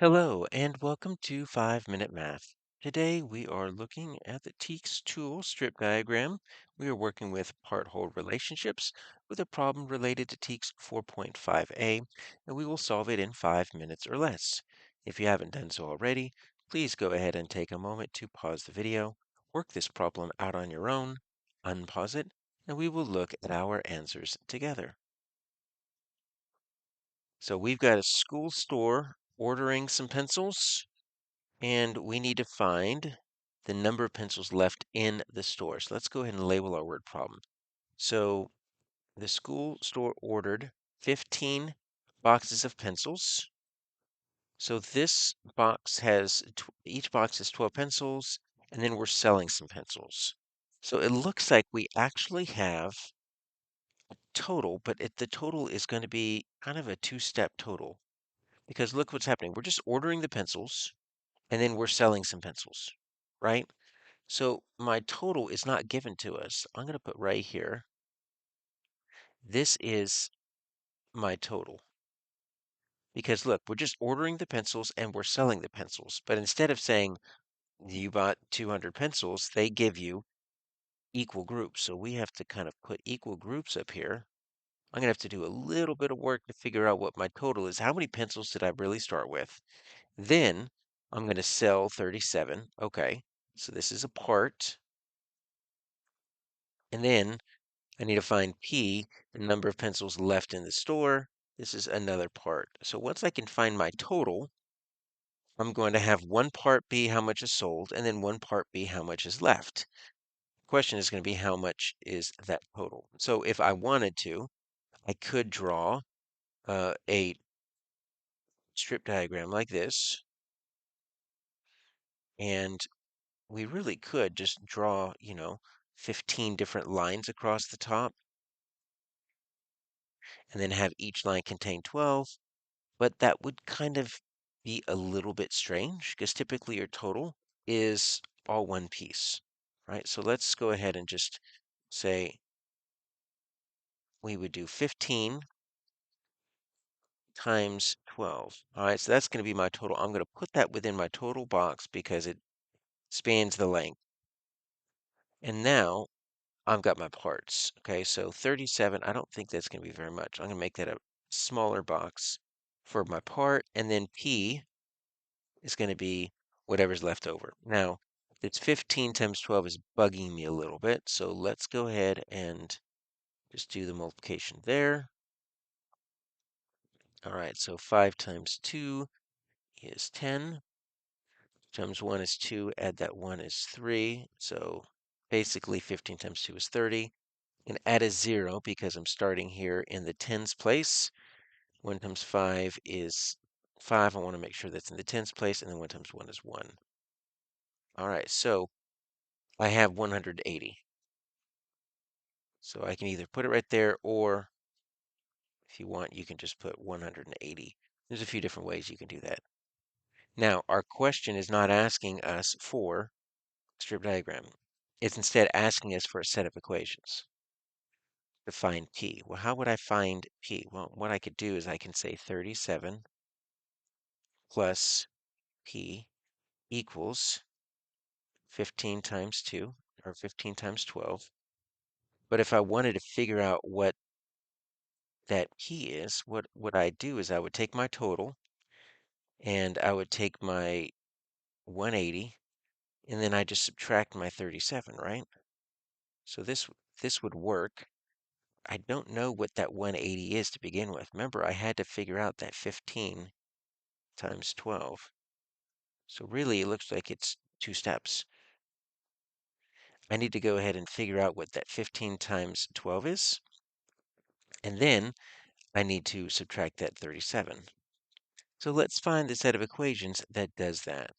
Hello and welcome to 5 Minute Math. Today we are looking at the TEKS tool strip diagram. We are working with part-whole relationships with a problem related to TEKS 4.5a, and we will solve it in 5 minutes or less. If you haven't done so already, please go ahead and take a moment to pause the video, work this problem out on your own, unpause it, and we will look at our answers together. So we've got a school store ordering some pencils, and we need to find the number of pencils left in the store. So let's go ahead and label our word problem. So the school store ordered 15 boxes of pencils. So this box has, each box has 12 pencils, and then we're selling some pencils. So it looks like we actually have total, but the total is going to be kind of a two-step total. Because look what's happening. We're just ordering the pencils, and then we're selling some pencils, right? So my total is not given to us. I'm going to put right here, this is my total. Because look, we're just ordering the pencils and we're selling the pencils. But instead of saying you bought 200 pencils, they give you equal groups. So we have to kind of put equal groups up here. I'm going to have to do a little bit of work to figure out what my total is. How many pencils did I really start with? Then I'm going to sell 37. Okay, so this is a part. And then I need to find P, the number of pencils left in the store. This is another part. So once I can find my total, I'm going to have one part be how much is sold, and then one part be how much is left. The question is going to be how much is that total. So if I wanted to, I could draw a strip diagram like this, and we really could just draw, 15 different lines across the top, and then have each line contain 12. But that would kind of be a little bit strange because typically your total is all one piece, right? So let's go ahead and just say we would do 15 times 12. All right, so that's going to be my total. I'm going to put that within my total box because it spans the length. And now I've got my parts. Okay, so 37, I don't think that's going to be very much. I'm going to make that a smaller box for my part. And then P is going to be whatever's left over. Now, it's 15 times 12 is bugging me a little bit, so let's go ahead and just do the multiplication there. All right, so 5 times 2 is 10, times 1 is 2, add that 1 is 3, so basically 15 times 2 is 30. And add a 0 because I'm starting here in the tens place. 1 times 5 is 5. I want to make sure that's in the tens place, and then 1 times 1 is 1. All right, so I have 180. So I can either put it right there, or if you want, you can just put 180. There's a few different ways you can do that. Now, our question is not asking us for strip diagram. It's instead asking us for a set of equations to find P. Well, how would I find P? Well, what I could do is I can say 37 plus P equals 15 times 2, or 15 times 12. But if I wanted to figure out what that P is, what I do is I would take my total, and I would take my 180, and then I just subtract my 37, right? So this would work. I don't know what that 180 is to begin with. Remember, I had to figure out that 15 times 12. So really, it looks like it's two steps. I need to go ahead and figure out what that 15 times 12 is, and then I need to subtract that 37. So let's find the set of equations that does that.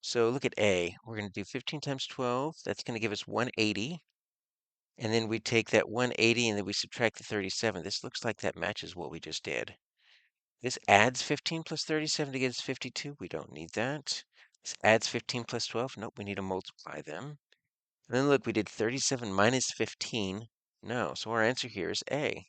So look at A. We're going to do 15 times 12. That's going to give us 180. And then we take that 180 and then we subtract the 37. This looks like that matches what we just did. This adds 15 plus 37 to get us 52. We don't need that. This adds 15 plus 12. Nope, we need to multiply them. And then look, we did 37 minus 15. No, so our answer here is A.